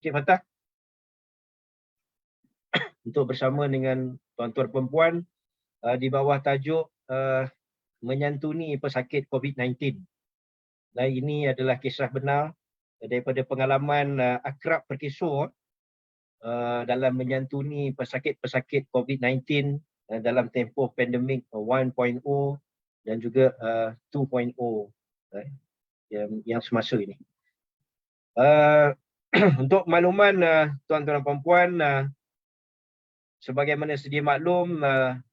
Cik Fatah, untuk bersama dengan tuan-tuan perempuan di bawah tajuk menyantuni pesakit COVID-19. Dan ini adalah kisah benar daripada pengalaman akrab perkisah dalam menyantuni pesakit-pesakit COVID-19 dalam tempoh pandemik 1.0 dan juga 2.0 yang semasa ini. Untuk makluman tuan-tuan dan puan-puan, sebagaimana sedia maklum,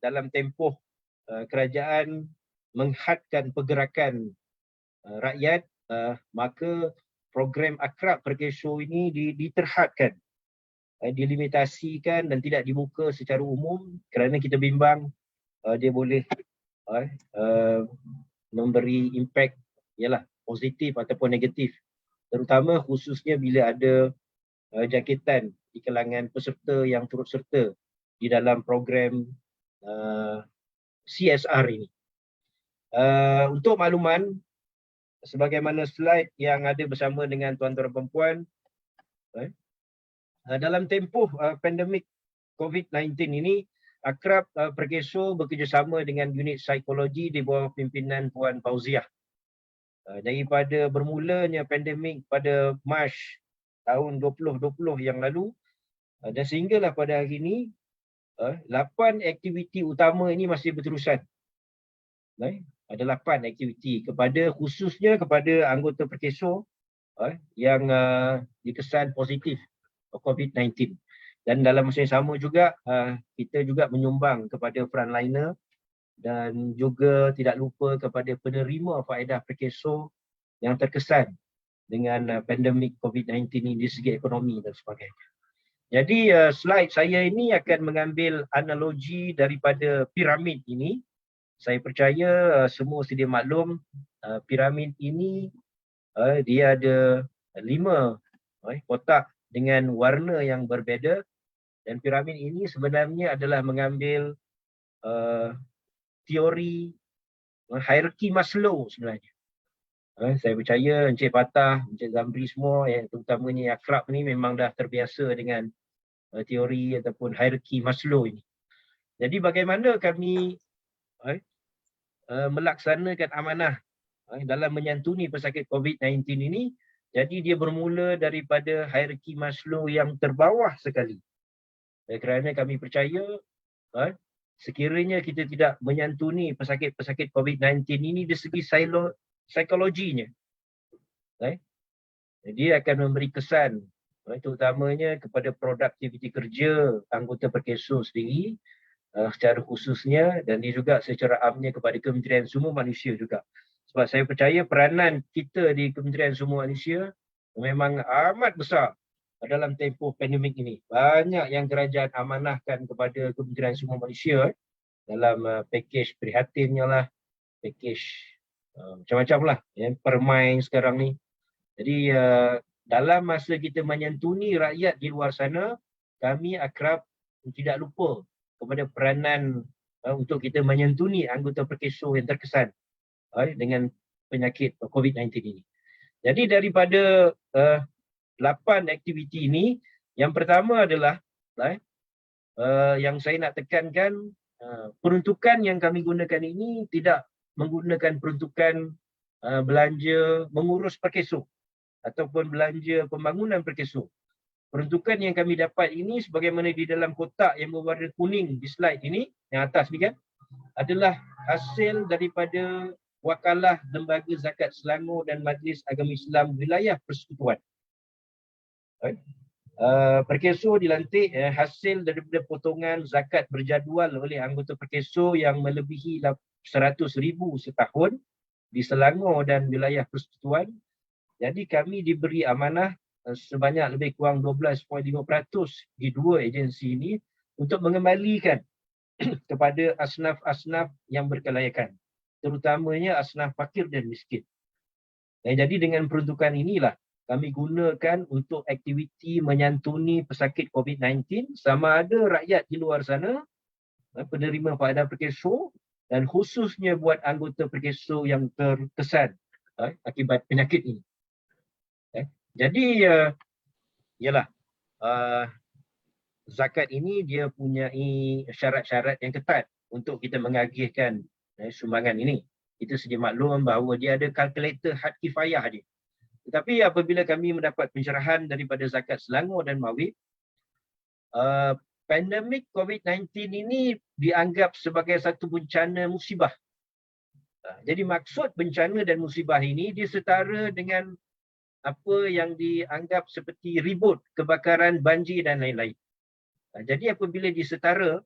dalam tempoh kerajaan menghadkan pergerakan rakyat, maka program akrab perkesho ini diterhadkan, dilimitasikan dan tidak dibuka secara umum kerana kita bimbang dia boleh memberi impak ialah positif ataupun negatif, terutama khususnya bila ada jangkitan di kalangan peserta yang turut serta di dalam program CSR ini. Untuk makluman, sebagaimana slide yang ada bersama dengan tuan-tuan perempuan, dalam tempoh pandemik COVID-19 ini, akrab perkesho bekerjasama dengan unit psikologi di bawah pimpinan Puan Fauziah. Daripada bermulanya pandemik pada Mac tahun 2020 yang lalu, dan sehinggalah pada hari ini, 8 aktiviti utama ini masih berterusan. Ada 8 aktiviti khususnya kepada anggota perkesho yang dikesan positif COVID-19. Dan dalam masa yang sama juga, kita juga menyumbang kepada frontliner dan juga tidak lupa kepada penerima faedah perkesho yang terkesan dengan pandemik COVID-19 ini di segi ekonomi dan sebagainya. Jadi slide saya ini akan mengambil analogi daripada piramid ini. Saya percaya semua sedia maklum, piramid ini dia ada 5 kotak dengan warna yang berbeza, dan piramid ini sebenarnya adalah mengambil teori hierarki Maslow sebenarnya. Saya percaya Encik Fatah, Encik Zamri semua yang terutamanya yang akrab ni memang dah terbiasa dengan teori ataupun hierarki Maslow ini. Jadi bagaimana kami melaksanakan amanah dalam menyantuni pesakit COVID-19 ini? Jadi dia bermula daripada hierarki Maslow yang terbawah sekali. Kerana kami percaya sekiranya kita tidak menyantuni pesakit-pesakit COVID-19 ini dari segi psikologinya, dia akan memberi kesan terutamanya kepada produktiviti kerja anggota perkesho sendiri secara khususnya, dan dia juga secara amnya kepada Kementerian Sumber Manusia juga. Sebab saya percaya peranan kita di Kementerian Sumber Manusia memang amat besar dalam tempoh pandemik ini. Banyak yang kerajaan amanahkan kepada Kementerian Sumber Manusia dalam pakej prihatinnya lah, pakej macam-macam lah, permain sekarang ni. Jadi dalam masa kita menyantuni rakyat di luar sana, kami akrab tidak lupa kepada peranan untuk kita menyantuni anggota perkesho yang terkesan dengan penyakit COVID-19 ini. Jadi daripada 8 aktiviti ini, yang pertama adalah yang saya nak tekankan, peruntukan yang kami gunakan ini tidak menggunakan peruntukan belanja mengurus perkesho ataupun belanja pembangunan perkesho. Peruntukan yang kami dapat ini sebagaimana di dalam kotak yang berwarna kuning di slide ini, yang atas ni kan, adalah hasil daripada Wakalah Lembaga Zakat Selangor dan Majlis Agama Islam Wilayah Persekutuan. Perkesho dilantik hasil daripada potongan zakat berjadual oleh anggota perkesho yang melebihi 100,000 setahun di Selangor dan Wilayah Persekutuan. Jadi kami diberi amanah sebanyak lebih kurang 12.5% di 2 agensi ini untuk mengembalikan kepada asnaf-asnaf yang berkelayakan, terutamanya asnaf fakir dan miskin. Jadi dengan peruntukan inilah kami gunakan untuk aktiviti menyantuni pesakit COVID-19, sama ada rakyat di luar sana, penerima faedah perkesho, dan khususnya buat anggota perkesho yang terkesan akibat penyakit ini. Jadi ialah uh, zakat ini dia punyai syarat-syarat yang ketat untuk kita mengagihkan sumbangan ini. Itu sedia maklum bahawa dia ada kalkulator had kifayah dia. Tetapi apabila kami mendapat pencerahan daripada Zakat Selangor dan Mawib, pandemik COVID-19 ini dianggap sebagai satu bencana musibah. Jadi maksud bencana dan musibah ini dia setara dengan apa yang dianggap seperti ribut, kebakaran, banjir dan lain-lain. Jadi apabila disetara,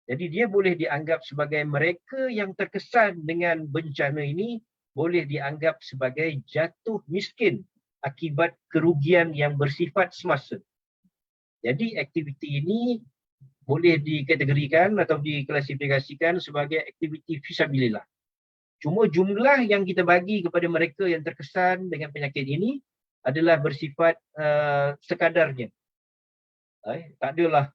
jadi dia boleh dianggap sebagai mereka yang terkesan dengan bencana ini boleh dianggap sebagai jatuh miskin akibat kerugian yang bersifat semasa. Jadi aktiviti ini boleh dikategorikan atau diklasifikasikan sebagai aktiviti fisabilillah. Cuma jumlah yang kita bagi kepada mereka yang terkesan dengan penyakit ini adalah bersifat sekadarnya. Tak adalah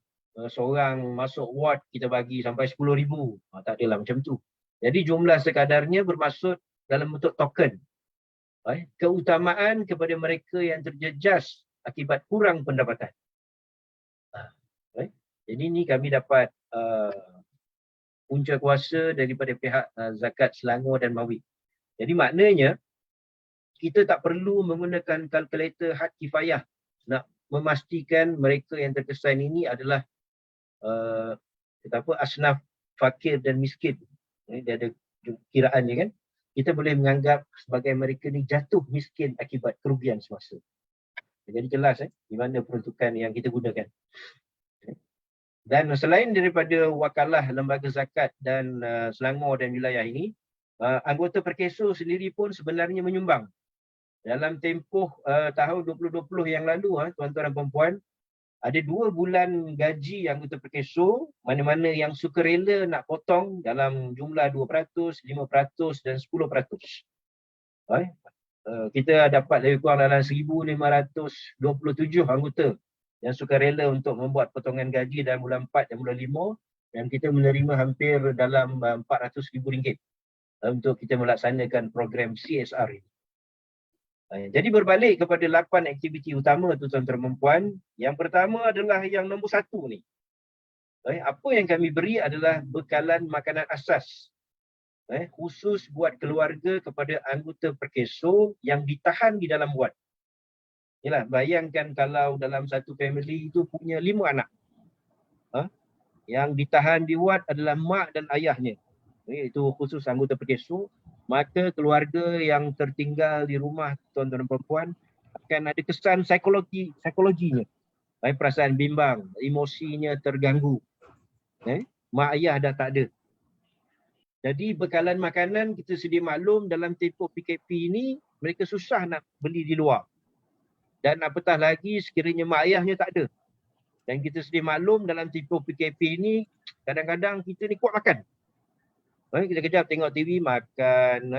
seorang masuk ward kita bagi sampai 10,000. Tak adalah macam tu. Jadi jumlah sekadarnya bermaksud dalam bentuk token. Keutamaan kepada mereka yang terjejas akibat kurang pendapatan. Jadi ini kami dapat punca kuasa daripada pihak Zakat Selangor dan Mawib. Jadi maknanya kita tak perlu menggunakan kalkulator had kifayah nak memastikan mereka yang terkesan ini adalah asnaf fakir dan miskin. Dia ada kiraan je kan. Kita boleh menganggap sebagai mereka ni jatuh miskin akibat kerugian semasa. Jadi jelas di mana peruntukan yang kita gunakan. Dan selain daripada wakalah lembaga zakat dan Selangor dan wilayah ini, anggota Perkeso sendiri pun sebenarnya menyumbang. Dalam tempoh tahun 2020 yang lalu, tuan-tuan dan puan-puan, ada 2 bulan gaji anggota Perkeso, mana-mana yang sukarela nak potong dalam jumlah 2%, 5% dan 10%. Kita dapat lebih kurang dalam 1,527 anggota yang sukarela untuk membuat potongan gaji dalam bulan 4 dan bulan 5, dan kita menerima hampir dalam RM400,000 untuk kita melaksanakan program CSR ini. Jadi berbalik kepada 8 aktiviti utama tuan-tuan dan puan-puan. Yang pertama adalah yang nombor 1 ni. Apa yang kami beri adalah bekalan makanan asas. Khusus buat keluarga kepada anggota Perkeso yang ditahan di dalam wad. Yalah, bayangkan kalau dalam satu family itu punya 5 anak. Yang ditahan di wad adalah mak dan ayahnya. Itu khusus anggota Perkeso. Maka keluarga yang tertinggal di rumah tuan-tuan dan perempuan akan ada kesan psikologinya. Perasaan bimbang, emosinya terganggu. Mak ayah dah tak ada. Jadi bekalan makanan kita sedia maklum dalam tempoh PKP ini mereka susah nak beli di luar. Dan apatah lagi sekiranya mak ayahnya tak ada. Dan kita sedia maklum dalam tempoh PKP ini kadang-kadang kita ni kuat makan. Kita kejap tengok TV makan,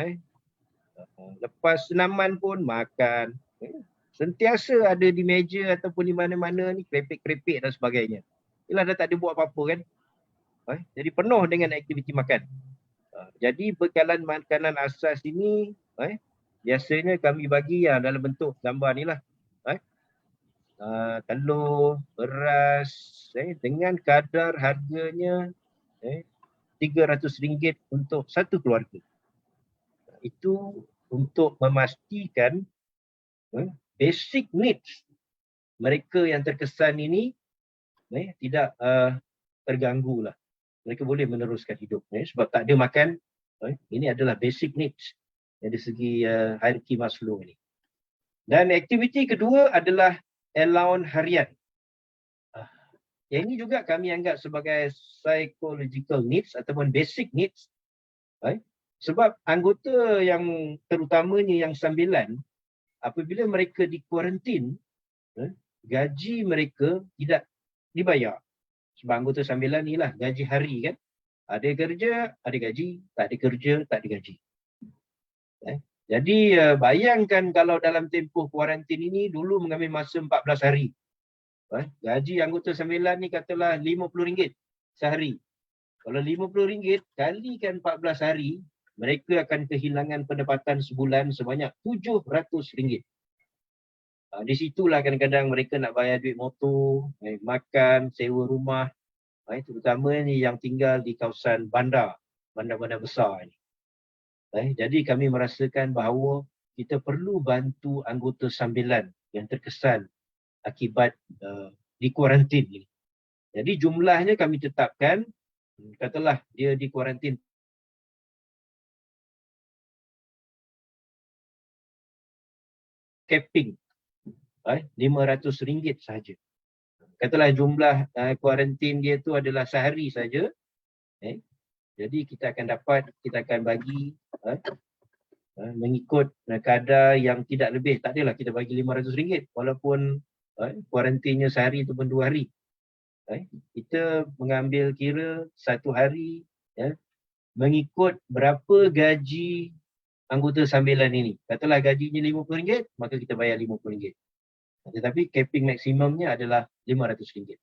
lepas senaman pun makan. Sentiasa ada di meja ataupun di mana-mana ni krepek-krepek dan sebagainya. Yalah dah tak ada buat apa-apa kan. Jadi penuh dengan aktiviti makan. Jadi bekalan makanan asas ini biasanya kami bagi dalam bentuk gambar ni lah. Telur, beras dengan kadar harganya RM300 untuk satu keluarga. Itu untuk memastikan basic needs mereka yang terkesan ini tidak terganggu lah. Mereka boleh meneruskan hidup sebab tak ada makan. Ini adalah basic needs dari segi hierarki Maslow ini. Dan aktiviti kedua adalah allowance harian. Yang ini juga kami anggap sebagai psychological needs ataupun basic needs. Sebab anggota yang terutamanya yang sambilan, apabila mereka dikuarantin, gaji mereka tidak dibayar. Sebab anggota sambilan ni lah gaji hari kan. Ada kerja, ada gaji. Tak ada kerja, tak ada gaji. Jadi bayangkan kalau dalam tempoh kuarantin ini dulu mengambil masa 14 hari. Gaji anggota sambilan ni katalah RM50 sehari. Kalau RM50 kalikan 14 hari, mereka akan kehilangan pendapatan sebulan sebanyak RM700. Di situlah kadang-kadang mereka nak bayar duit motor, makan, sewa rumah. Terutama ni yang tinggal di kawasan bandar-bandar besar ni. Jadi kami merasakan bahawa kita perlu bantu anggota sambilan yang terkesan akibat di kuarantin ini. Jadi jumlahnya kami tetapkan, katalah dia di kuarantin capping RM500 sahaja. Katalah jumlah kuarantin dia tu adalah sehari saja. Jadi kita akan bagi mengikut kadar yang tidak lebih. Tak adalah kita bagi RM500 walaupun kuarantinnya sehari ataupun 2 hari. Kita mengambil kira satu hari mengikut berapa gaji anggota sambilan ini. Katalah gajinya RM50, maka kita bayar RM50. Tetapi capping maksimumnya adalah RM500.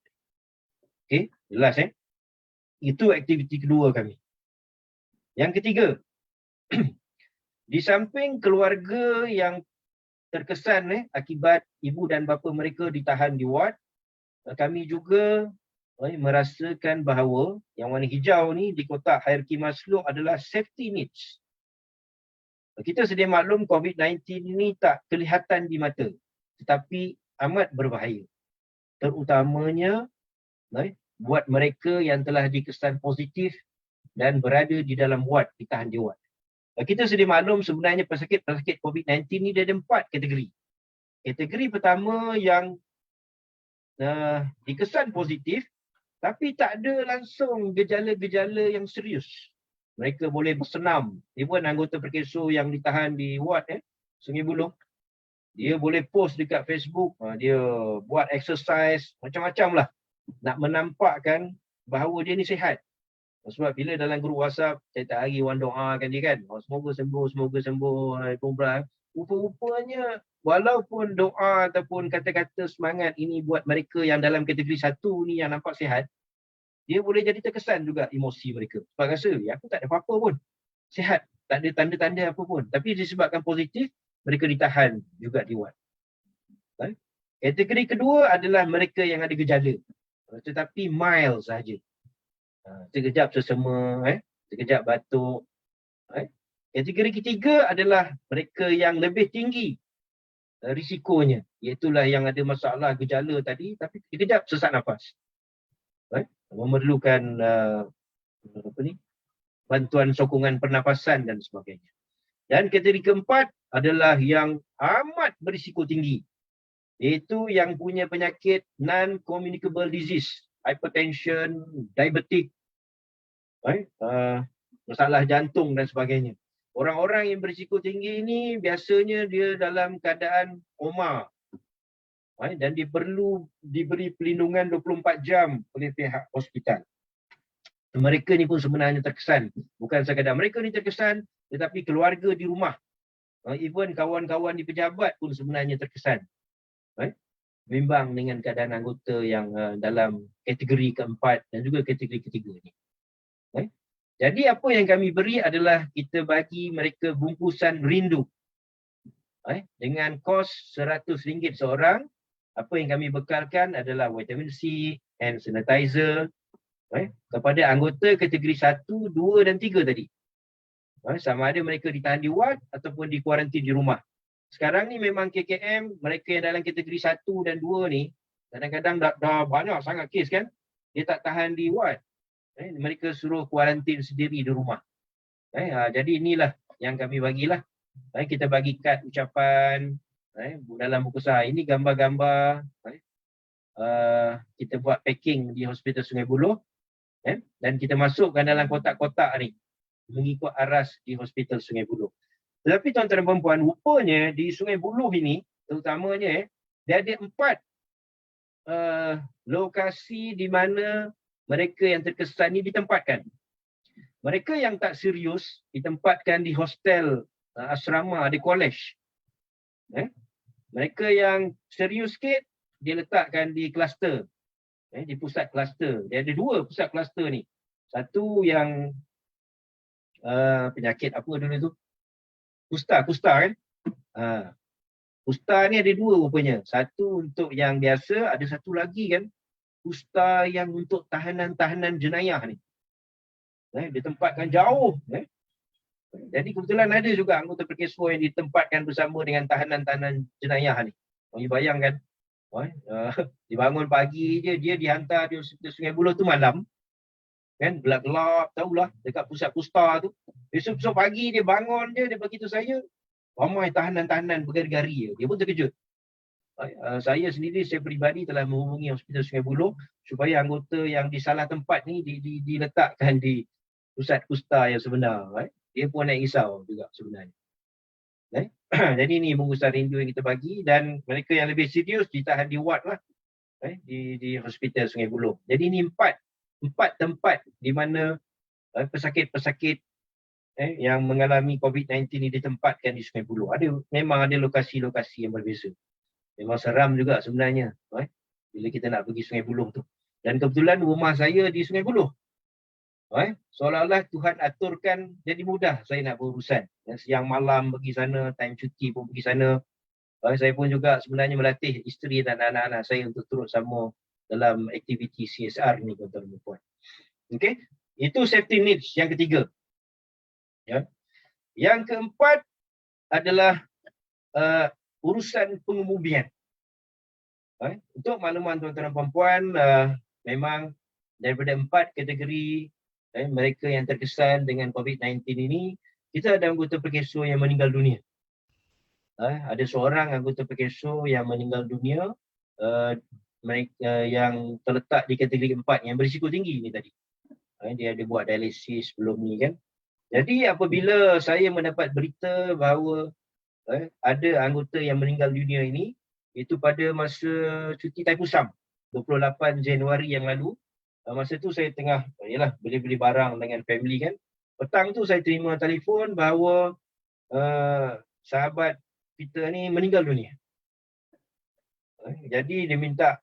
Okey, jelas Itu aktiviti kedua kami. Yang ketiga, di samping keluarga yang terkesan akibat ibu dan bapa mereka ditahan di ward, kami juga merasakan bahawa yang warna hijau ni di kotak hierarki Maslow adalah safety needs. Kita sedia maklum COVID-19 ini tak kelihatan di mata, tetapi amat berbahaya. Terutamanya buat mereka yang telah dikesan positif dan berada di dalam ward, ditahan di ward. Kita sedia maklum sebenarnya pesakit COVID-19 ni dia ada 4 kategori. Kategori pertama yang dikesan positif tapi tak ada langsung gejala-gejala yang serius. Mereka boleh bersenam. Even anggota perkeso yang ditahan di ward Sungai Buloh, dia boleh post dekat Facebook, dia buat exercise, macam-macam lah. Nak menampakkan bahawa dia ni sihat. Sebab bila dalam grup WhatsApp, setiap hari orang doakan dia kan. Semoga sembuh, rupa-rupanya walaupun doa ataupun kata-kata semangat ini buat mereka yang dalam kategori 1 ni yang nampak sihat, dia boleh jadi terkesan juga emosi mereka. Sebab rasa, aku tak ada apa-apa pun. Sihat, tak ada tanda-tanda apa pun. Tapi disebabkan positif, mereka ditahan juga di ward. Kategori kedua adalah mereka yang ada gejala. Tetapi mild sahaja. Sekejap sesama, sekejap batuk. Kategori ketiga adalah mereka yang lebih tinggi risikonya. Iaitulah yang ada masalah gejala tadi, tapi sekejap sesak nafas. Memerlukan bantuan sokongan pernafasan dan sebagainya. Dan kategori keempat adalah yang amat berisiko tinggi. Iaitu yang punya penyakit non-communicable disease, hypertension, diabetik, masalah jantung dan sebagainya. Orang-orang yang berisiko tinggi ini biasanya dia dalam keadaan koma. Dan dia perlu diberi perlindungan 24 jam oleh pihak hospital. Mereka ni pun sebenarnya terkesan. Bukan sekadar mereka ni terkesan, tetapi keluarga di rumah. Even kawan-kawan di pejabat pun sebenarnya terkesan. Bimbang dengan keadaan anggota yang dalam kategori keempat dan juga kategori ketiga ni. Jadi apa yang kami beri adalah kita bagi mereka bungkusan rindu. Dengan kos RM100 seorang. Apa yang kami bekalkan adalah vitamin C, hand sanitizer kepada anggota kategori 1, 2 dan 3 tadi. Sama ada mereka ditahan di ward ataupun di kuarantin di rumah. Sekarang ni memang KKM, mereka yang dalam kategori 1 dan 2 ni, kadang-kadang dah banyak sangat kes kan. Dia tak tahan di ward. Mereka suruh kuarantin sendiri di rumah. Jadi inilah yang kami bagilah. Kita bagi kad ucapan dalam buku sah. Ini gambar-gambar kita buat packing di Hospital Sungai Buloh. Dan kita masukkan dalam kotak-kotak ni mengikut aras di Hospital Sungai Buloh. Tetapi tuan-tuan dan puan-puan, rupanya di Sungai Buloh ini, terutamanya dia ada 4 lokasi di mana mereka yang terkesan ini ditempatkan. Mereka yang tak serius ditempatkan di hostel, asrama, di college. Mereka yang serius sikit diletakkan di kluster, di pusat kluster. Dia ada 2 pusat kluster ni. Satu yang penyakit apa dulu tu? Kusta kan? Kusta ni ada dua rupanya. Satu untuk yang biasa, ada satu lagi kan, kusta yang untuk tahanan-tahanan jenayah ni. Ditempatkan jauh. Jadi kebetulan ada juga anggota perkeso yang ditempatkan bersama dengan tahanan-tahanan jenayah ni. Orang bayangkan, dibangun pagi je, dia dihantar di Sungai Buloh tu malam. Kan, gelap-gelap, tahulah, dekat pusat kusta tu. Besok-besok pagi dia bangun je, dia beritahu saya, ramai tahanan-tahanan bergari-gari. Dia pun terkejut. Saya sendiri, saya peribadi telah menghubungi Hospital Sungai Buloh supaya anggota yang disalah tempat ni diletakkan di pusat kusta yang sebenar. Dia pun nak risau juga sebenarnya. Jadi ni bungkusan rindu yang kita bagi, dan mereka yang lebih serius ditahan di ward lah, di Hospital Sungai Buloh. Jadi ni empat tempat di mana pesakit-pesakit yang mengalami COVID-19 ni ditempatkan di Sungai Buloh. Memang ada lokasi-lokasi yang berbeza. Memang seram juga sebenarnya bila kita nak pergi Sungai Buloh tu. Dan kebetulan rumah saya di Sungai Buloh. Seolah-olah Tuhan aturkan jadi mudah saya nak berurusan. Siang malam pergi sana, time cuti pun pergi sana. Saya pun juga sebenarnya melatih isteri dan anak-anak saya untuk turut sama dalam aktiviti CSR ni, tuan-tuan dan puan. Okey, itu safety needs yang ketiga. Yang keempat adalah urusan pengemudian. Untuk makluman tuan-tuan dan puan-puan, memang daripada 4 kategori mereka yang terkesan dengan COVID-19 ini, kita ada anggota perkeso yang meninggal dunia. Ada seorang anggota perkeso yang meninggal dunia, mereka yang terletak di kategori 4 yang berisiko tinggi ni tadi. Dia ada buat dialisis sebelum ni kan. Jadi apabila saya mendapat berita bahawa ada anggota yang meninggal dunia ini, itu pada masa cuti Taipusam 28 Januari yang lalu. Masa tu saya tengah beli-beli barang dengan family kan. Petang tu saya terima telefon bahawa sahabat kita ni meninggal dunia. Jadi dia minta,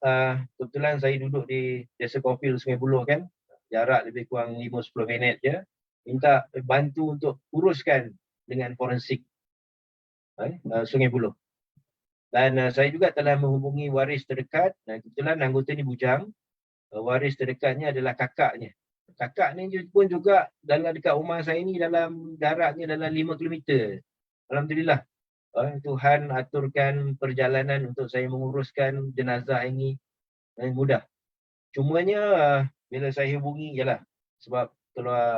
kebetulan saya duduk di Desa Kofil Sungai Buloh kan, jarak lebih kurang 5-10 minit je, minta bantu untuk uruskan dengan forensik Sungai Buloh. Dan saya juga telah menghubungi waris terdekat. Kebetulan anggota ni bujang, waris terdekatnya adalah kakaknya. Kakak ni pun juga dalam dekat rumah saya ni, dalam daratnya dalam 5 km. Alhamdulillah. Tuhan aturkan perjalanan untuk saya menguruskan jenazah ini mudah. Cumanya bila saya hubungi, sebab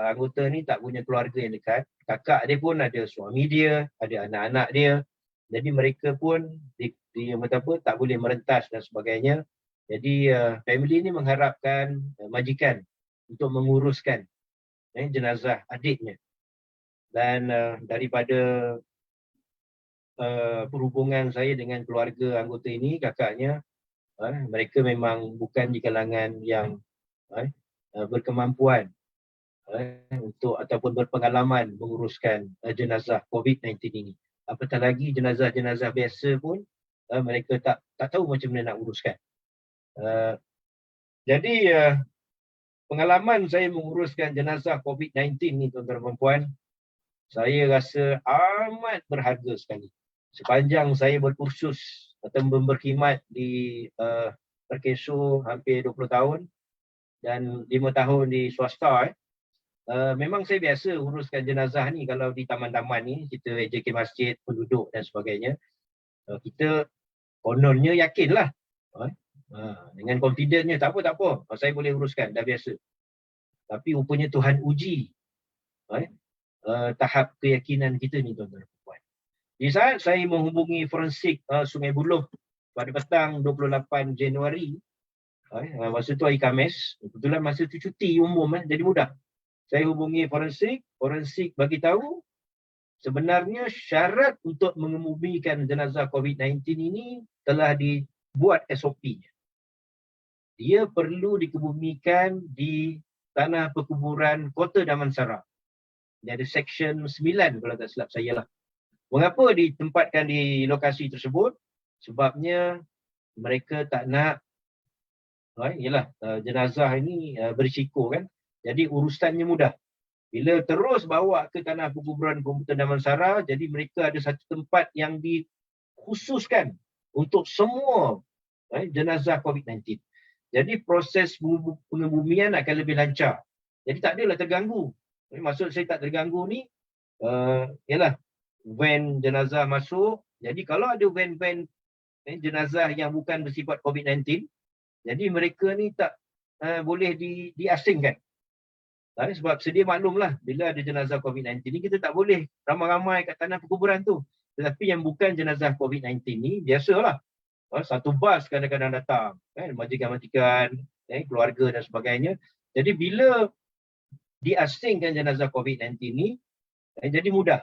anggota ni tak punya keluarga yang dekat. Kakak dia pun ada suami dia, ada anak-anak dia. Jadi mereka pun tak boleh merentas dan sebagainya. Jadi family ni mengharapkan majikan untuk menguruskan jenazah adiknya. Dan daripada perhubungan saya dengan keluarga anggota ini, kakaknya, mereka memang bukan di kalangan yang berkemampuan untuk ataupun berpengalaman menguruskan jenazah COVID-19 ini. Apatah lagi jenazah-jenazah biasa pun mereka tak tahu macam mana nak uruskan. Jadi pengalaman saya menguruskan jenazah COVID-19 ni, tuan-tuan dan puan, saya rasa amat berharga sekali. Sepanjang saya berkursus atau berkhidmat di perkeso hampir 20 tahun dan 5 tahun di swasta, memang saya biasa uruskan jenazah ni. Kalau di taman-taman ni, kita JK masjid, penduduk dan sebagainya, kita kononnya yakinlah, dengan confidentnya, tak apa, saya boleh uruskan, dah biasa. Tapi rupanya Tuhan uji tahap keyakinan kita ni, tuan-tuan dan puan. Di saat saya menghubungi forensik Sungai Buloh pada petang 28 Januari, masa tu hari Khamis, kebetulan masa tu cuti umum, jadi mudah. Saya hubungi forensik bagi tahu sebenarnya syarat untuk mengemumikan jenazah COVID-19 ini telah dibuat SOP. Dia perlu dikebumikan di tanah perkuburan Kota Damansara. Dia ada Section 9 kalau tak silap saya lah. Mengapa ditempatkan di lokasi tersebut? Sebabnya mereka tak nak jenazah ini berisiko kan. Jadi urusannya mudah. Bila terus bawa ke tanah perkuburan Kota Damansara, jadi mereka ada satu tempat yang dikhususkan untuk semua jenazah COVID-19. Jadi proses pengebumian akan lebih lancar. Jadi tak adalah terganggu. Maksud saya tak terganggu ni, ialah van jenazah masuk. Jadi kalau ada van-van jenazah yang bukan bersifat COVID-19, jadi mereka ni tak boleh diasingkan. Sebab sedia maklumlah, bila ada jenazah COVID-19 ni, kita tak boleh ramai-ramai kat tanah perkuburan tu. Tetapi yang bukan jenazah COVID-19 ni, biasalah. Satu bas kadang-kadang datang, majikan-majikan, keluarga dan sebagainya. Jadi bila diasingkan jenazah COVID-19 ni, jadi mudah.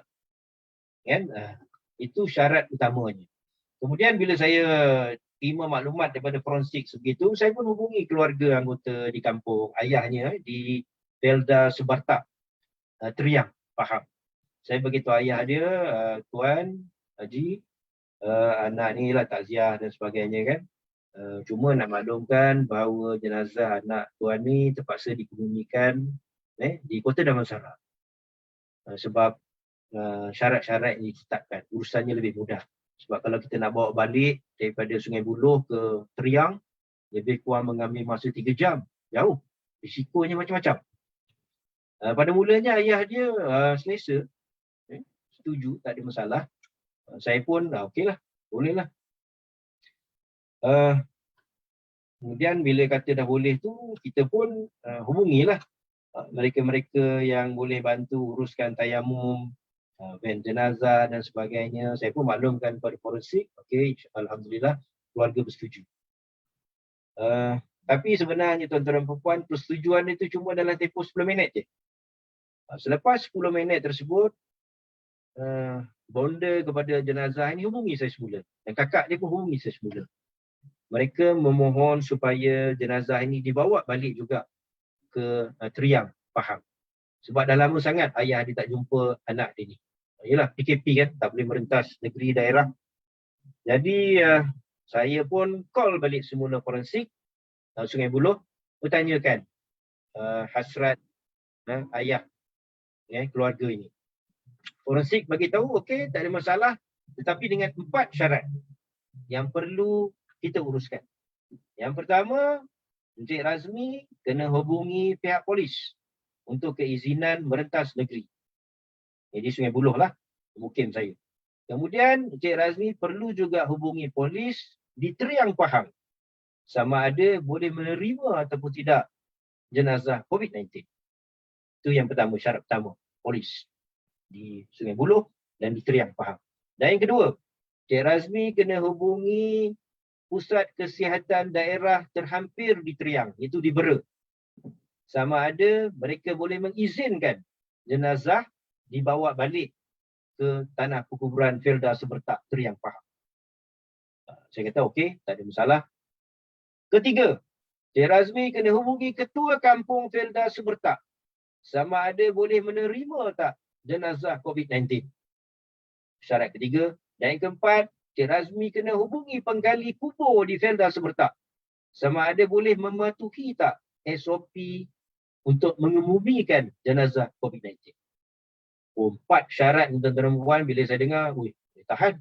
Itu syarat utamanya. Kemudian bila saya terima maklumat daripada forensik sebegitu, saya pun hubungi keluarga anggota di kampung, ayahnya di Felda Sebartak, Teriang, Pahang. Saya beritahu ayah dia, Tuan Haji, anak ni lah takziah dan sebagainya kan. Cuma nak maklumkan bahawa jenazah anak tuan ni terpaksa dikebumikan di Kota Damansara. Sebab syarat-syarat yang ditetapkan, urusannya lebih mudah. Sebab kalau kita nak bawa balik daripada Sungai Buloh ke Teriang, lebih kurang mengambil masa 3 jam. Jauh. Risikonya macam-macam. Pada mulanya ayah dia selesa. Setuju, tak ada masalah. Saya pun okeylah, bolehlah. Kemudian bila kata dah boleh tu, kita pun hubungilah mereka-mereka yang boleh bantu uruskan tayamum, van jenazah dan sebagainya. Saya pun maklumkan kepada forensik, okey, alhamdulillah keluarga bersetuju. Tapi sebenarnya tuan-tuan dan puan, persetujuan itu cuma dalam tempoh 10 minit je. Selepas 10 minit tersebut, bonda kepada jenazah ini hubungi saya semula. Dan kakak dia pun hubungi saya semula. Mereka memohon supaya jenazah ini dibawa balik juga ke Teriang, Pahang. Sebab dah lama sangat ayah dia tak jumpa anak dia ni. Yalah, PKP kan, tak boleh merentas negeri daerah. Jadi saya pun call balik semula forensik Sungai Buloh, bertanyakan hasrat ayah keluarga ini. Forensik bagi tahu okey, tak ada masalah, tetapi dengan 4 syarat yang perlu kita uruskan. Yang pertama, Encik Razmi kena hubungi pihak polis untuk keizinan merentas negeri. Jadi Sungai Buloh lah, mungkin saya. Kemudian Encik Razmi perlu juga hubungi polis di Teriang, Pahang, sama ada boleh menerima ataupun tidak jenazah COVID-19. Itu yang pertama, syarat pertama, polis di Sungai Buloh dan di Teriang, Pahang. Dan yang kedua, Encik Razmi kena hubungi Pusat Kesihatan Daerah terhampir di Teriang, itu di Bera. Sama ada mereka boleh mengizinkan jenazah dibawa balik ke tanah perkuburan Felda Sebartak, Teriang, Pahang. Saya kata okey, tak ada masalah. Ketiga, Encik Razmi kena hubungi Ketua Kampung Felda Sebartak, sama ada boleh menerima tak jenazah COVID-19. Syarat ketiga. Dan yang keempat, Encik Razmi kena hubungi penggali kubur di Felda Sebartak, sama ada boleh mematuhi tak SOP untuk mengebumikan jenazah COVID-19. 4 syarat tuan-tuan dan puan, bila saya dengar, tahan.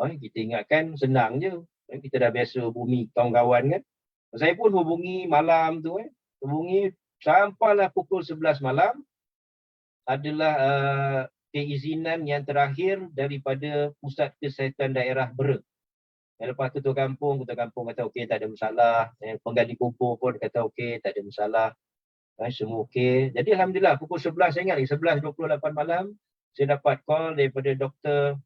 Kita ingatkan senang je. Kita dah biasa hubungi kawan-kawan kan. Saya pun hubungi malam tu, hubungi sampailah pukul 11 malam adalah keizinan yang terakhir daripada Pusat Kesihatan Daerah Bera. Lepas ketua kampung kata okey, tak ada masalah. Penggali kubur pun kata okey, tak ada masalah. Semua okey. Jadi alhamdulillah pukul 11, saya ingat lagi 11.28 malam, saya dapat call daripada Dr.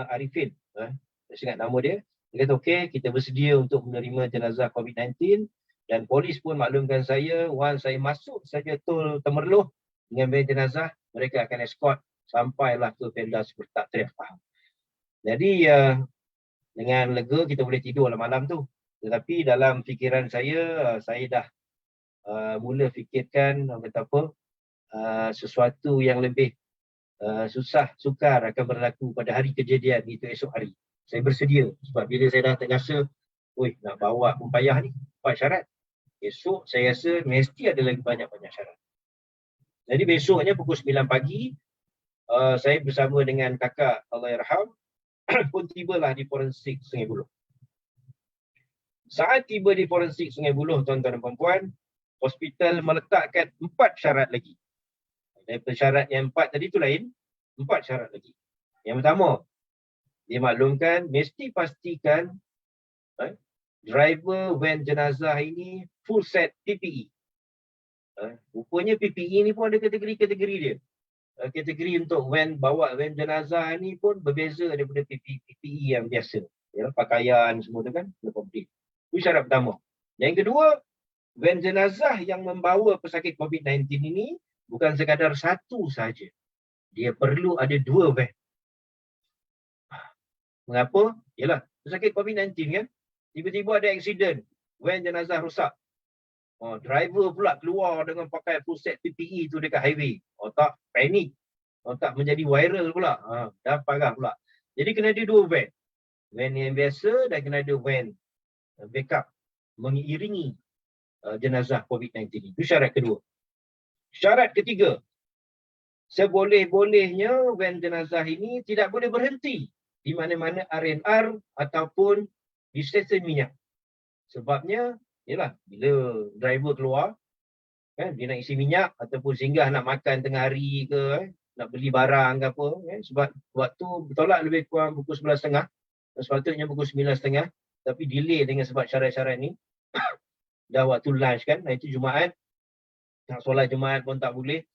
Arifin. Saya ingat nama dia. Dia kata okey, kita bersedia untuk menerima jenazah COVID-19 dan polis pun maklumkan saya, once saya masuk saja tol Temerloh dengan van jenazah, mereka akan escort sampailah ke Felda Sebartak, Teriang, Pahang. Jadi dengan lega kita boleh tidur malam tu. Tetapi dalam fikiran saya dah mula fikirkan sesuatu yang lebih sukar akan berlaku pada hari kejadian, itu esok hari. Saya bersedia sebab bila saya dah terasa nak bawa pun payah ni, 4 syarat. Esok saya rasa mesti ada lagi banyak-banyak syarat. Jadi besoknya pukul 9 pagi saya bersama dengan kakak Allahyarham pun tibalah di forensik Sungai Buloh. Saat tiba di forensik Sungai Buloh, tuan-tuan dan puan-puan, hospital meletakkan 4 syarat lagi. Daripada syarat yang 4 tadi tu lain, 4 syarat lagi. Yang pertama, dia maklumkan mesti pastikan driver van jenazah ini full set PPE. Rupanya PPE ni pun ada kategori-kategori dia. Kategori untuk bawa van jenazah ni pun berbeza daripada PPE yang biasa. Ya, pakaian semua tu kan, complete. Itu syarat pertama. Yang kedua, van jenazah yang membawa pesakit COVID-19 ini bukan sekadar satu saja. Dia perlu ada 2 van. Mengapa? Yalah, pesakit COVID-19 kan, tiba-tiba ada aksiden, van jenazah rosak. Driver pula keluar dengan pakai full set PPE tu dekat highway. Tak, panik. Tak, menjadi viral pula. Dah parah pula. Jadi kena ada 2 van. Van yang biasa dan kena ada van backup mengiringi jenazah COVID-19. Itu syarat kedua. Syarat ketiga, seboleh-bolehnya van jenazah ini tidak boleh berhenti di mana-mana R&R ataupun di stesen minyak. Sebabnya, ialah bila driver keluar, kan, dia nak isi minyak ataupun singgah nak makan tengah hari ke, nak beli barang ke apa, kan, sebab waktu bertolak lebih kurang pukul 11.30, sepatutnya pukul 9.30, tapi delay dengan sebab syarat-syarat ni. Dah waktu lunch kan, itu Jumaat, nak solat Jumaat pun tak boleh.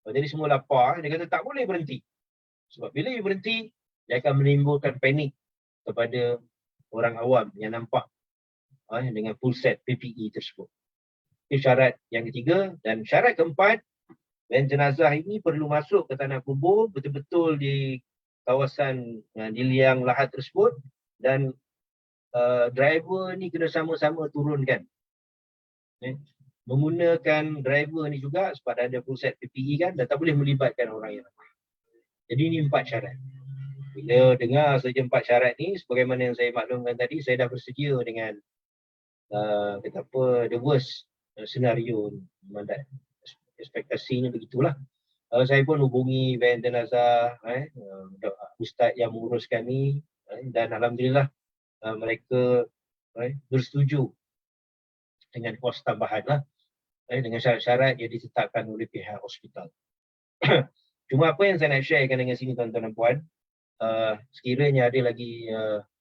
Jadi semua lapar, dia kata tak boleh berhenti. Sebab bila dia berhenti, dia akan menimbulkan panik kepada orang awam yang nampak dengan full set PPE tersebut. Itu syarat yang ketiga. Dan syarat keempat, van jenazah ini perlu masuk ke tanah kubur betul-betul di kawasan di liang lahat tersebut, dan driver ni kena sama-sama turunkan. Menggunakan driver ni juga sebab ada full set PPE kan, dan tak boleh melibatkan orang yang ramai. Jadi ini 4 syarat. Bila dengar saja 4 syarat ni, sebagaimana yang saya maklumkan tadi, saya dah bersedia dengan kata apa, the worst senario ni. Ekspektasinya begitulah. Saya pun hubungi van jenazah, ustaz yang menguruskan ni, dan alhamdulillah mereka bersetuju dengan kos tambahan lah, dengan syarat-syarat yang ditetapkan oleh pihak hospital. Cuma apa yang saya nak sharekan dengan sini, tuan-tuan dan puan, sekiranya ada lagi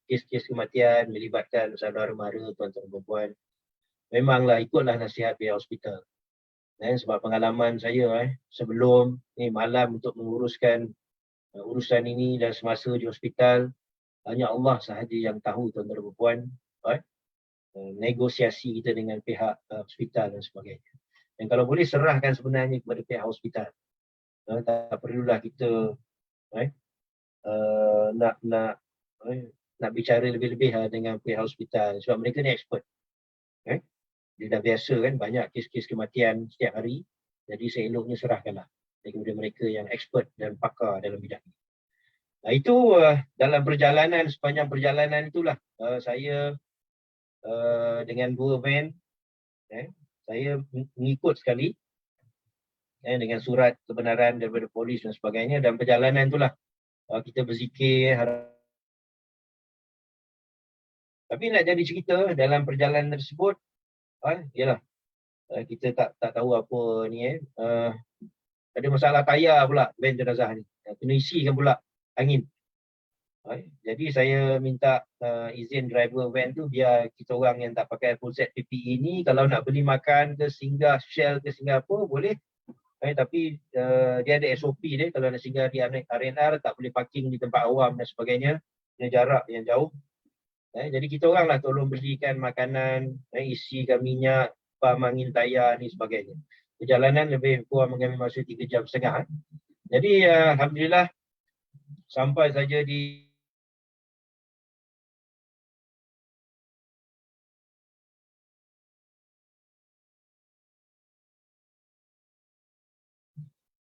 kes-kes kematian melibatkan saudara mara, tuan-tuan dan puan, memanglah ikutlah nasihat pihak hospital. Sebab pengalaman saya sebelum ni malam untuk menguruskan urusan ini dan semasa di hospital, hanya Allah sahaja yang tahu, tuan-tuan dan puan, negosiasi kita dengan pihak hospital dan sebagainya. Dan kalau boleh serahkan sebenarnya kepada pihak hospital. Tak perlulah kita nak bicara lebih-lebih dengan pihak hospital, sebab mereka ni expert. Dia dah biasa kan, banyak kes-kes kematian setiap hari. Jadi seeloknya serahkanlah kepada mereka yang expert dan pakar dalam bidang ini. Itu dalam perjalanan, sepanjang perjalanan itulah saya dengan 2 van, saya mengikut sekali dengan surat kebenaran daripada polis dan sebagainya. Dan perjalanan itulah kita berzikir. Tapi nak jadi cerita dalam perjalanan tersebut, ialah kita tak tahu apa ni, ada masalah tayar pula van jenazah ni, kena isikan pula angin. Jadi saya minta izin driver van tu, biar kita orang yang tak pakai full set PPE ni, kalau nak beli makan ke, singgah Shell ke singgah apa boleh. Tapi dia ada SOP dia, kalau nak singgah di R&R tak boleh parking di tempat awam dan sebagainya, kena jarak yang jauh. Jadi kita orang lah tolong belikan makanan, isikan minyak, pam angin tayar ni sebagainya. Perjalanan lebih kurang mengambil masa 3.5 jam. Jadi alhamdulillah sampai saja di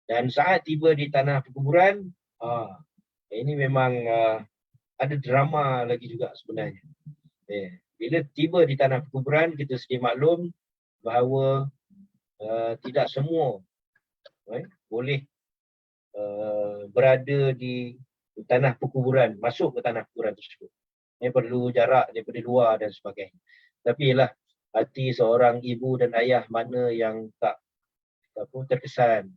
dan saat tiba di tanah perkuburan, ini memang ada drama lagi juga sebenarnya. Bila tiba di tanah perkuburan, kita sedia maklum bahawa tidak semua boleh berada di tanah perkuburan, masuk ke tanah perkuburan tersebut. Perlu jarak daripada luar dan sebagainya. Tapi ialah hati seorang ibu dan ayah mana yang tak terkesan,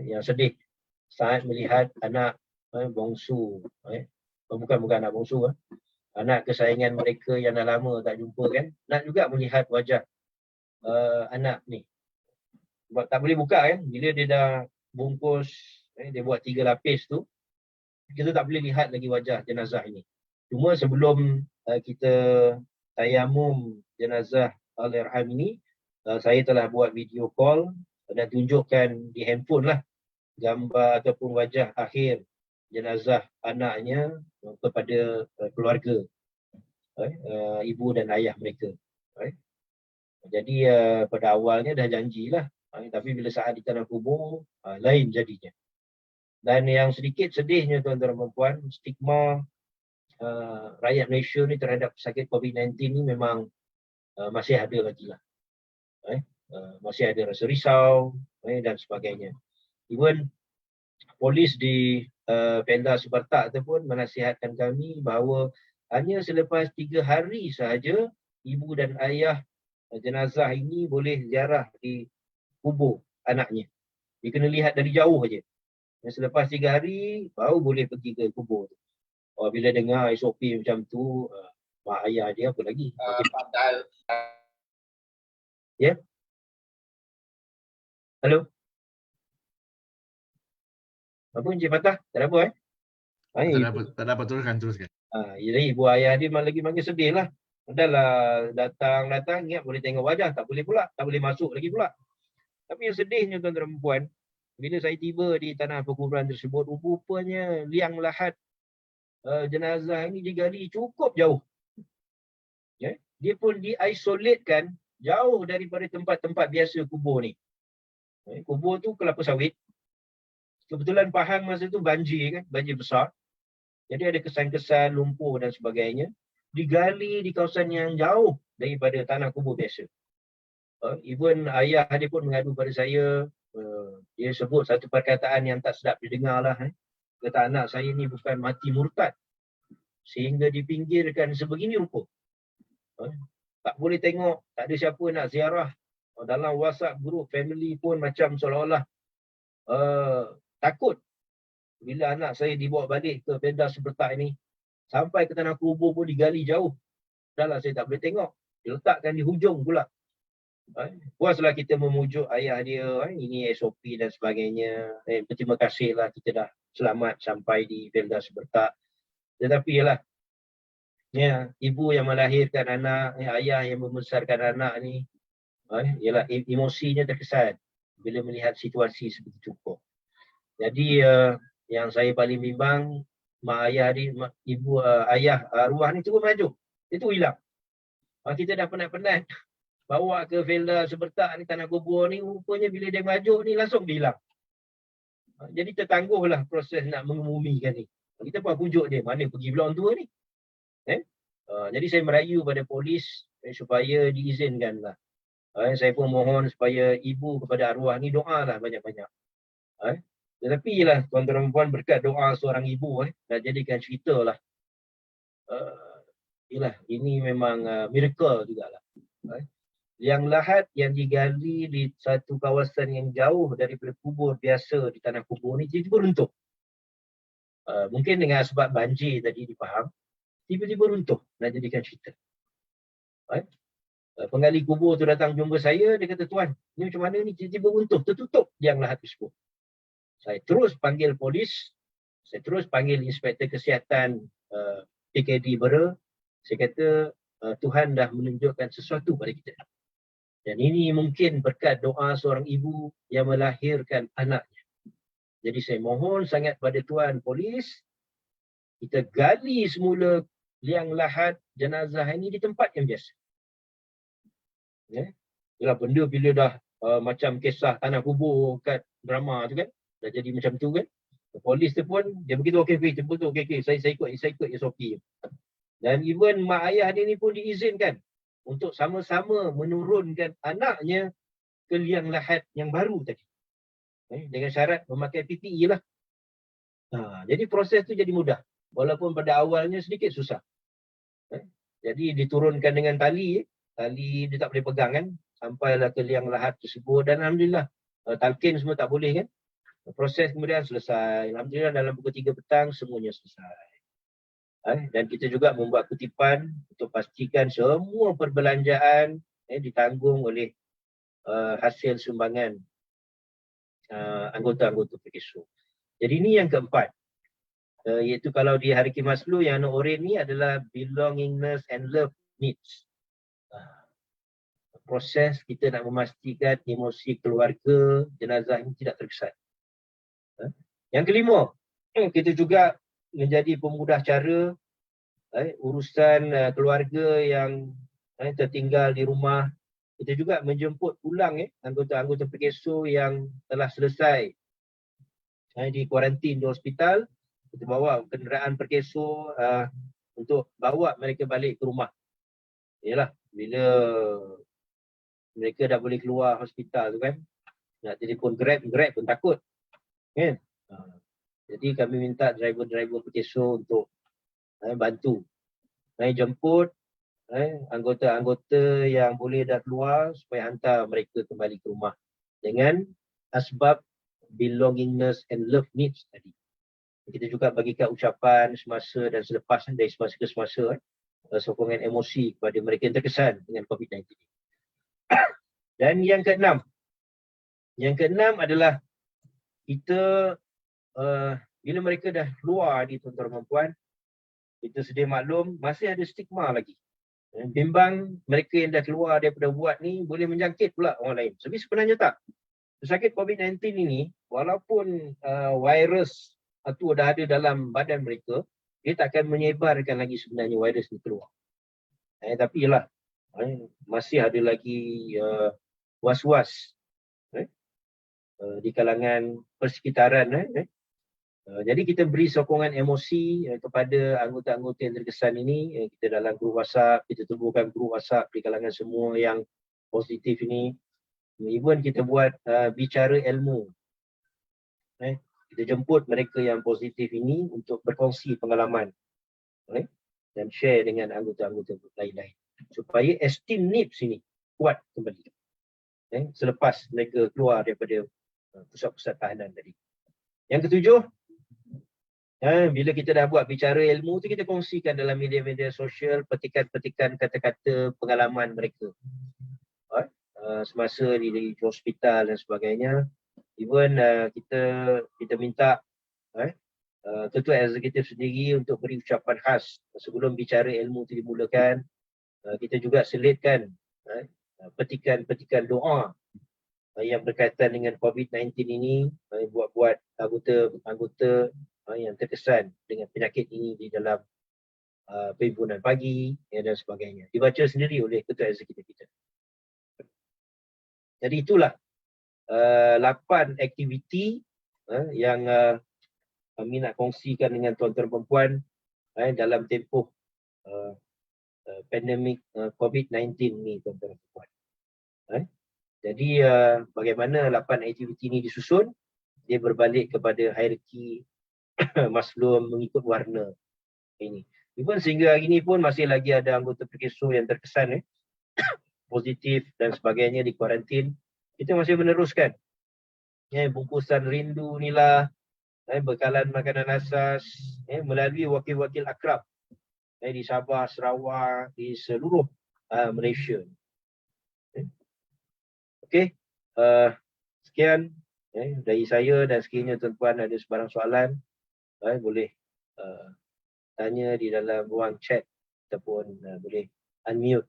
yang sedih saat melihat anak bongsu, bukan anak bongsu, anak kesayangan mereka yang dah lama tak jumpa kan, nak juga melihat wajah anak ni. Sebab tak boleh buka kan, bila dia dah bungkus, dia buat 3 lapis tu, kita tak boleh lihat lagi wajah jenazah ini. Cuma sebelum kita tayamum jenazah Allahyarham ini, saya telah buat video call dan tunjukkan di handphone lah gambar ataupun wajah akhir jenazah anaknya kepada keluarga, ibu dan ayah mereka. Jadi pada awalnya dah janjilah, tapi bila saat di tanah kubur lain jadinya. Dan yang sedikit sedihnya tuan-tuan dan puan, stigma rakyat Malaysia ni terhadap sakit COVID-19 ni memang masih ada lagi lah. Masih ada rasa risau dan sebagainya. Even polis di Pemda Sebertak tu pun menasihatkan kami bahawa hanya selepas 3 hari sahaja ibu dan ayah jenazah ini boleh ziarah di kubur anaknya. Dia kena lihat dari jauh saja. Selepas 3 hari baru boleh pergi ke kubur tu. Bila dengar SOP macam tu, mak ayah dia apa lagi? Ya? Halo? Apa Encik Fatah? Tak ada apa Tak dapat teruskan. Jadi ibu ayah dia lagi makin sedih lah. Dahlah datang, ingat boleh tengok wajah, tak boleh pula. Tak boleh masuk lagi pula. Tapi yang sedihnya tuan-tuan dan puan, bila saya tiba di tanah perkuburan tersebut, rupanya liang lahat jenazah ini digali cukup jauh. Dia pun diisolatkan jauh daripada tempat-tempat biasa kubur ni. Kubur tu kelapa sawit. Kebetulan Pahang masa tu banjir kan, banjir besar. Jadi ada kesan-kesan lumpur dan sebagainya. Digali di kawasan yang jauh daripada tanah kubur biasa. Even ayah dia pun mengadu pada saya, dia sebut satu perkataan yang tak sedap didengar lah. Kata anak saya ni bukan mati murtad, sehingga dipinggirkan sebegini rupa. Tak boleh tengok, tak ada siapa nak ziarah. Dalam WhatsApp group family pun macam seolah-olah takut bila anak saya dibawa balik ke Pemda Sebertak ini. Sampai ke tanah kubur pun digali jauh. Dahlah saya tak boleh tengok. Diletakkan di hujung pula. Puaslah kita memujuk ayah dia, ini SOP dan sebagainya. Berterima kasihlah kita dah selamat sampai di Pemda Sebertak. Tetapi ialah, ibu yang melahirkan anak, ayah yang membesarkan anak ni, ialah emosinya terkesan bila melihat situasi sebegitu rupa. Jadi yang saya paling bimbang, mak ayah ni, ibu ayah arwah ni terus maju. Itu hilang. Kita dah penat-penat bawa ke Pemda Sebertak ni, tanah kubur ni, rupanya bila dia maju ni langsung dia hilang. Jadi tertangguhlah proses nak mengemumikan ni. Kita pun pujuk dia, mana pergi pula orang tua ni. Jadi saya merayu pada polis supaya diizinkanlah. Saya pun mohon supaya ibu kepada arwah ni doalah banyak-banyak. Tetapi ialah tuan-tuan dan puan, berkat doa seorang ibu dah jadikan cerita lah. Ini memang miracle jugalah. Yang lahat yang digali di satu kawasan yang jauh daripada kubur biasa di tanah kubur ni tiba-tiba runtuh. Mungkin dengan sebab banjir tadi di Pahang, tiba-tiba runtuh nak jadikan cerita. Penggali kubur tu datang jumpa saya, dia kata, "Tuan, ni macam mana ni tiba-tiba runtuh, tertutup liang lahat tersebut." Saya terus panggil polis, saya terus panggil Inspektor Kesihatan PKD Bera. Saya kata, Tuhan dah menunjukkan sesuatu pada kita. Dan ini mungkin berkat doa seorang ibu yang melahirkan anaknya. Jadi saya mohon sangat pada Tuan Polis, kita gali semula liang lahat jenazah ini di tempat yang biasa. Yalah, benda bila dah macam kisah tanah kubur kat drama tu kan, dah jadi macam tu kan. Polis tu pun, dia begitu, okey, betul, okey, saya ikut SOP. Dan even mak ayah dia ni pun diizinkan untuk sama-sama menurunkan anaknya ke liang lahat yang baru tadi. Dengan syarat memakai PPE lah. Jadi proses tu jadi mudah. walaupun pada awalnya sedikit susah. Jadi diturunkan dengan tali dia tak boleh pegang kan, sampailah ke liang lahat tersebut, dan alhamdulillah talqin semua tak boleh kan. Proses kemudian selesai. Alhamdulillah dalam pukul 3 petang semuanya selesai. Dan kita juga membuat kutipan untuk pastikan semua perbelanjaan ditanggung oleh hasil sumbangan anggota-anggota PKSU. Jadi ini yang keempat. Iaitu kalau di hierarki Maslow yang oren ni adalah belongingness and love needs. Proses kita nak memastikan emosi keluarga jenazah ini tidak terkesan. Yang kelima, kita juga menjadi pemudah cara urusan keluarga yang tertinggal di rumah. Kita juga menjemput pulang anggota-anggota PKSU yang telah selesai di kuarantin di hospital. Kita bawa kenderaan PKSU untuk bawa mereka balik ke rumah. Yalah, bila mereka dah boleh keluar hospital tu kan, nak telefon Grab pun takut. Kan? Jadi kami minta driver-driver PKSU untuk bantu jemput anggota-anggota yang boleh dah keluar supaya hantar mereka kembali ke rumah dengan asbab belongingness and love needs tadi. Kita juga bagikan ucapan semasa dan selepas dari semasa ke semasa sokongan emosi kepada mereka yang terkesan dengan COVID-19. Dan yang keenam adalah kita bila mereka dah keluar di tuan-tuan dan puan, kita sedia maklum masih ada stigma lagi. Bimbang mereka yang dah keluar daripada buat ni boleh menjangkit pula orang lain. Tapi sebenarnya tak. Pesakit COVID-19 ini walaupun virus itu dah ada dalam badan mereka, dia tak akan menyebarkan lagi sebenarnya virus ni keluar. Tapi ialah masih ada lagi was-was di kalangan persekitaran. Jadi kita beri sokongan emosi kepada anggota-anggota yang terkesan ini. Kita dalam grup WhatsApp, kita tubuhkan grup WhatsApp di kalangan semua yang positif ini. Even kita buat bicara ilmu. Kita jemput mereka yang positif ini untuk berkongsi pengalaman dan share dengan anggota-anggota lain-lain supaya esteem NIPS ini kuat kembali selepas mereka keluar daripada pusat-pusat tahanan tadi. Yang ketujuh, bila kita dah buat bicara ilmu tu, kita kongsikan dalam media-media sosial petikan-petikan kata-kata pengalaman mereka semasa di hospital dan sebagainya. Even kita minta ketua eksekutif sendiri untuk beri ucapan khas sebelum bicara ilmu itu dimulakan. Kita juga selitkan petikan-petikan doa yang berkaitan dengan COVID-19 ini, buat anggota yang terkesan dengan penyakit ini di dalam perhimpunan pagi dan sebagainya. Dibaca sendiri oleh ketua eksekutif kita. Jadi itulah 8 aktiviti yang kami nak kongsikan dengan tuan-tuan dan puan dalam tempoh pandemik COVID-19 ni, tuan-tuan dan puan. Jadi bagaimana 8 aktiviti ini disusun? Dia berbalik kepada hierarki Maslow mengikut warna ini. Even sehingga hari ini pun masih lagi ada anggota PKSU yang terkesan positif dan sebagainya di kuarantin. Kita masih meneruskan bungkusan rindu inilah, bekalan makanan asas melalui wakil-wakil akrab di Sabah, Sarawak, di seluruh Malaysia. Okey, sekian dari saya, dan sekiranya tuan-tuan ada sebarang soalan boleh tanya di dalam ruang chat ataupun boleh unmute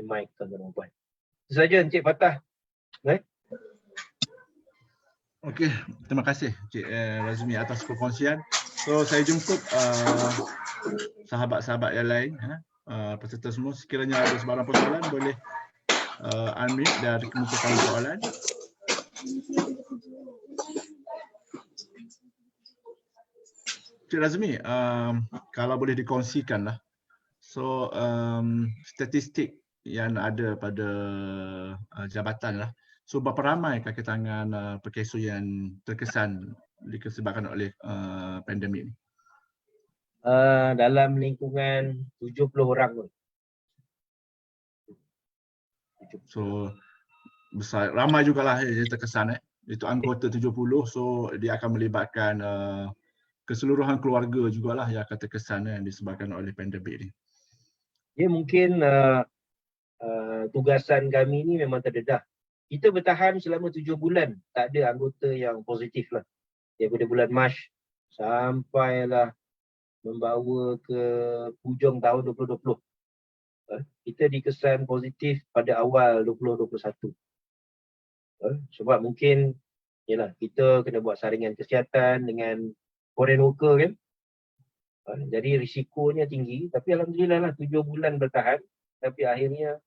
mic tuan-tuan. Itu saja Encik Fatah. Okey, terima kasih Cik Razmi atas perkongsian. So saya jemput sahabat-sahabat yang lain, peserta semua, sekiranya ada sebarang persoalan boleh unmute dan kemukakan soalan. Cik Razmi, kalau boleh dikongsikan lah. So statistik yang ada pada jabatan lah. So berapa ramai kaki tangan PKSU yang terkesan disebabkan oleh pandemik ni? dalam lingkungan 70 orang pun. So besar, ramai jugalah yang terkesan itu anggota 70, so dia akan melibatkan keseluruhan keluarga jugalah yang akan terkesan yang disebabkan oleh pandemik ni. Dia mungkin tugasan kami ni memang terdedah. Kita bertahan selama 7 bulan, tak ada anggota yang positif lah. Daripada bulan Mac sampailah membawa ke hujung tahun 2020. Kita dikesan positif pada awal 2021. Sebab mungkin yalah, kita kena buat saringan kesihatan dengan foreign worker kan. Jadi risikonya tinggi, tapi alhamdulillah lah 7 bulan bertahan, tapi akhirnya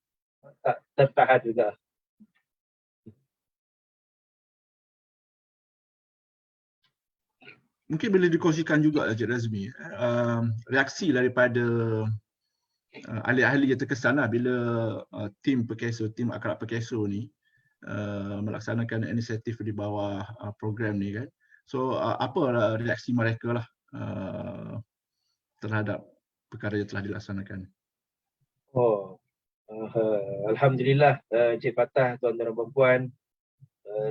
tak tertahan juga. Mungkin boleh dikongsikan juga Encik Razmi, reaksi daripada ahli-ahli yang terkesan lah bila tim Perkeso, tim Akrab Perkeso ni melaksanakan inisiatif di bawah program ni kan. So apa reaksi mereka lah terhadap perkara yang telah dilaksanakan? Alhamdulillah Encik Fatah, tuan-tuan dan puan,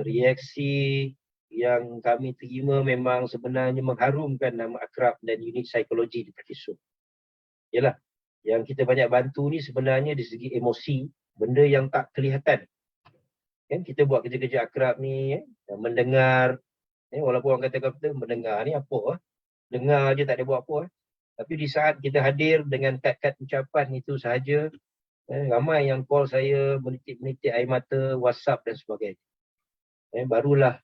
reaksi yang kami terima memang sebenarnya mengharumkan nama Akrab dan unit psikologi di Perkeso. Yalah, yang kita banyak bantu ni sebenarnya di segi emosi, benda yang tak kelihatan. Kan kita buat kerja-kerja Akrab ni, mendengar, walaupun orang kata mendengar ni apa, dengar je tak ada buat apa. Tapi di saat kita hadir dengan kad-kad ucapan itu sahaja, ramai yang call saya, menitik-menitik air mata, WhatsApp dan sebagainya. Barulah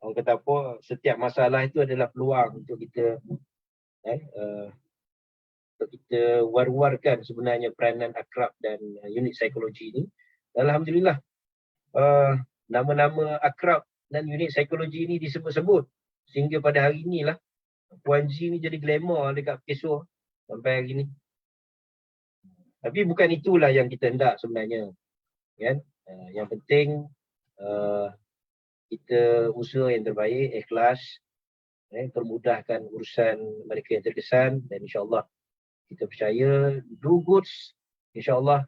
orang kata apa, setiap masalah itu adalah peluang untuk kita war-warkan sebenarnya peranan Akrab dan unit psikologi ini. Alhamdulillah nama-nama Akrab dan unit psikologi ini disebut-sebut sehingga pada hari inilah Puan G ni jadi glamour dekat Perkeso sampai hari ini. Tapi bukan itulah yang kita hendak sebenarnya, kan? Yang penting kita usaha yang terbaik, ikhlas, permudahkan urusan mereka yang terkesan, dan insyaAllah kita percaya do goods, insyaAllah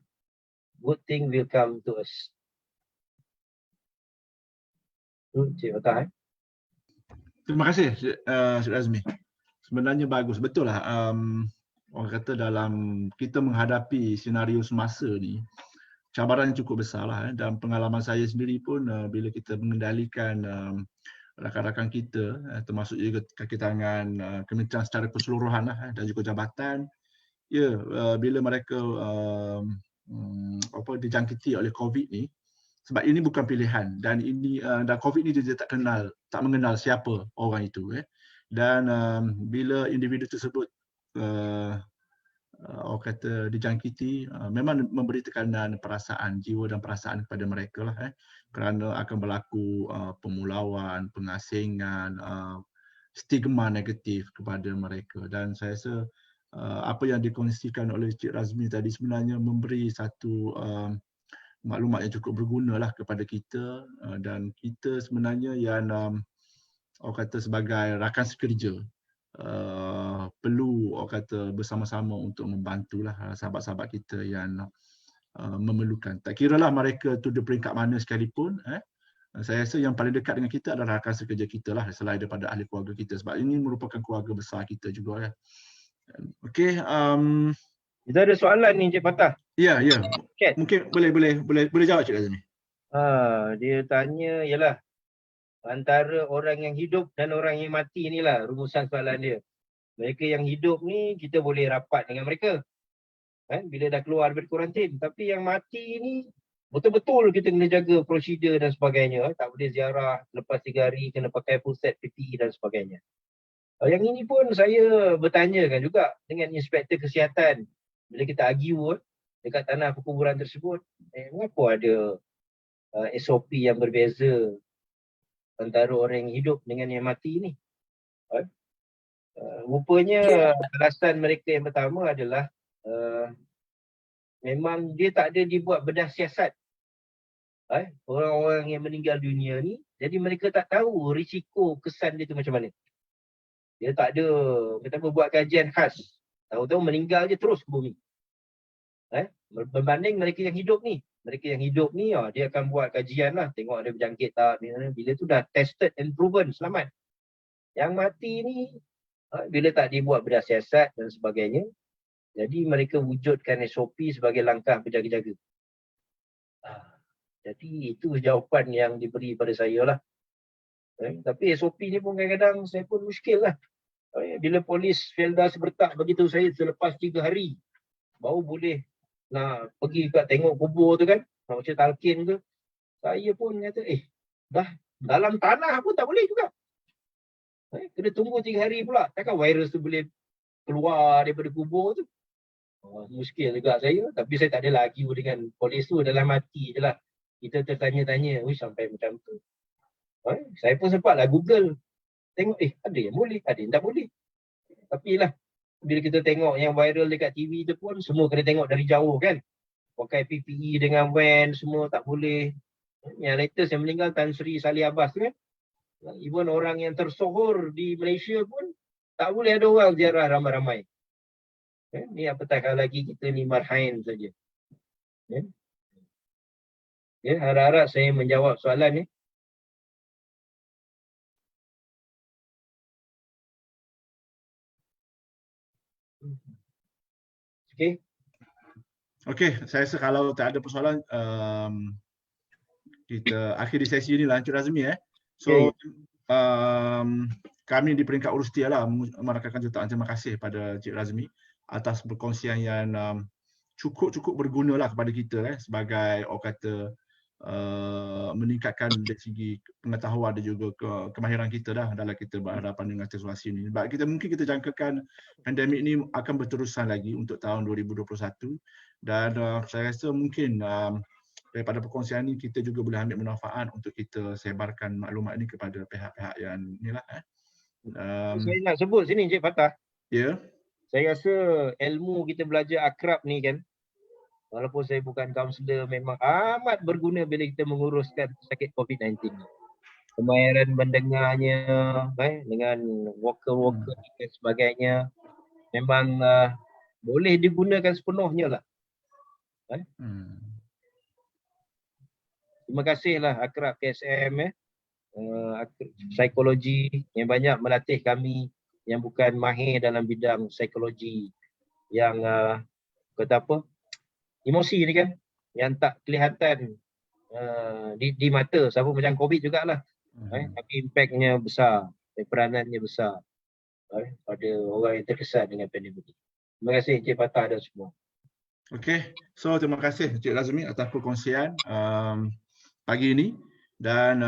good thing will come to us. Cik Fatah. Terima kasih Cik Razmi. Sebenarnya bagus, betul lah. Orang kata dalam kita menghadapi senario semasa ni, cabaran yang cukup besar lah. Dan pengalaman saya sendiri pun bila kita mengendalikan rakan-rakan kita, termasuk juga kaki tangan kementerian secara keseluruhan lah, dan juga jabatan, bila mereka dijangkiti oleh COVID ni, sebab ini bukan pilihan, dan ini dan COVID ni dia tak mengenal siapa orang itu. Dan bila individu tersebut orang kata dijangkiti, memang memberi tekanan perasaan, jiwa dan perasaan kepada mereka lah, kerana akan berlaku pemulauan, pengasingan, stigma negatif kepada mereka. Dan saya rasa apa yang dikongsikan oleh Cik Razmi tadi sebenarnya memberi satu maklumat yang cukup berguna lah kepada kita, dan kita sebenarnya yang orang kata sebagai rakan sekerja perlu orang kata bersama-sama untuk membantulah sahabat-sahabat kita yang memerlukan. Tak kiralah mereka tu di peringkat mana sekalipun, saya rasa yang paling dekat dengan kita adalah rakan sekerja kita lah, selain daripada ahli keluarga kita, sebab ini merupakan keluarga besar kita juga. Okey, kita ada soalan ni Cik Fatah. Ya. Mungkin boleh jawab Cik Razmi. Dia tanya, yalah, antara orang yang hidup dan orang yang mati inilah rumusan soalan dia. Mereka yang hidup ni kita boleh rapat dengan mereka, bila dah keluar dari kuarantin. Tapi yang mati ni betul-betul kita kena jaga prosedur dan sebagainya. Tak boleh ziarah lepas 3 hari, kena pakai full set PPE dan sebagainya. Yang ini pun saya bertanyakan juga dengan inspektor kesihatan. Bila kita argue dekat tanah perkuburan tersebut, mengapa ada SOP yang berbeza antara orang yang hidup dengan yang mati ni? Rupanya alasan mereka yang pertama adalah memang dia tak ada dibuat bedah siasat orang-orang yang meninggal dunia ni, jadi mereka tak tahu risiko kesan dia tu macam mana. Dia tak ada, kita buat kajian khas. Tahu-tahu meninggal je terus ke bumi. Berbanding mereka yang hidup ni. Mereka yang hidup ni, dia akan buat kajian lah. Tengok ada berjangkit tak. Bila tu dah tested and proven, selamat. Yang mati ni, bila tak dibuat bersiasat dan sebagainya, jadi mereka wujudkan SOP sebagai langkah berjaga-jaga. Jadi itu jawapan yang diberi pada saya lah. Tapi SOP ni pun kadang-kadang saya pun muskil lah. Bila polis Felda Sebertak beritahu saya selepas 3 hari, baru boleh nak pergi kat tengok kubur tu kan, macam talqin tu. Saya pun kata, dah dalam tanah pun tak boleh juga. Kena tunggu 3 hari pula. Takkan virus tu boleh keluar daripada kubur tu. Muskil juga saya. Tapi saya tak ada lagi dengan polis tu, dalam hati je lah. Kita tertanya-tanya, sampai macam tu. Saya pun sempatlah Google. Tengok, ada yang boleh, ada yang tak boleh. Tapi lah, bila kita tengok yang viral dekat TV tu pun, semua kena tengok dari jauh kan. Pakai PPE dengan van, semua tak boleh. Yang latest yang meninggal Tan Sri Salih Abbas tu kan. Even orang yang tersohor di Malaysia pun, tak boleh ada orang ziarah ramai-ramai. Ni apatah lagi kita ni marhain saja. Harap-harap saya menjawab soalan ni. Okey, saya rasa kalau tak ada persoalan, kita akhiri sesi ni lah Encik Razmi. So, kami di peringkat Urustia lah merakamkan jutaan terima kasih pada Encik Razmi atas perkongsian yang cukup berguna lah kepada kita sebagai orang kata meningkatkan dari segi pengetahuan dan juga kemahiran kita dah dalam kita berhadapan dengan situasi ini. Sebab mungkin kita jangkakan pandemik ini akan berterusan lagi untuk tahun 2021 dan saya rasa mungkin daripada perkongsian ini kita juga boleh ambil manfaat untuk kita sebarkan maklumat ini kepada pihak-pihak yang inilah. Saya nak sebut sini Encik Fatah. Ya. Saya rasa ilmu kita belajar akrab ni kan, walaupun saya bukan kaunselor, memang amat berguna bila kita menguruskan sakit COVID-19. Kemahiran mendengarnya, dengan walker-walker dan sebagainya, memang boleh digunakan sepenuhnya lah. Terima kasihlah akrab KSM, psikologi yang banyak melatih kami yang bukan mahir dalam bidang psikologi, yang kata apa, emosi ni kan, yang tak kelihatan di mata, sama macam COVID jugalah. Tapi impaknya besar, peranannya besar pada orang yang terkesan dengan pandemik. Terima kasih Encik Fatah dan semua. Okey, so terima kasih Encik Razmi atas perkongsian pagi ini. Dan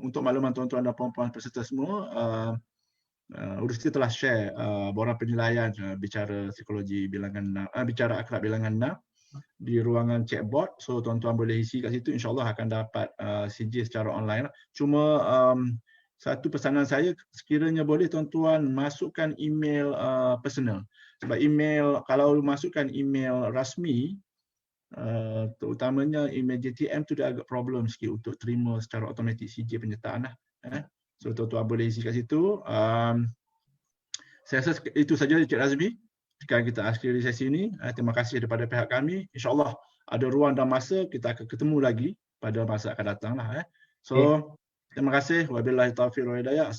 untuk makluman tuan-tuan dan puan-puan peserta semua, Urustia telah share borang penilaian bicara psikologi bilangan 6, bicara akrab bilangan 6 di ruangan chatbot. So tuan-tuan boleh isi kat situ, insya-Allah akan dapat CJ secara online. Cuma satu pesanan saya, sekiranya boleh tuan-tuan masukkan email personal. Sebab email, kalau masukkan email rasmi, terutamanya email JTM tu dia agak problem sikit untuk terima secara automatik CJ penyertaan lah. So tuan-tuan boleh isi kat situ. Saya rasa itu saja Encik Razmi. Sekarang kita akhiri sesi ini. Terima kasih daripada pihak kami. InsyaAllah ada ruang dan masa kita akan ketemu lagi pada masa akan datang lah. So terima kasih. Wabillahi taufiq wal hidayah.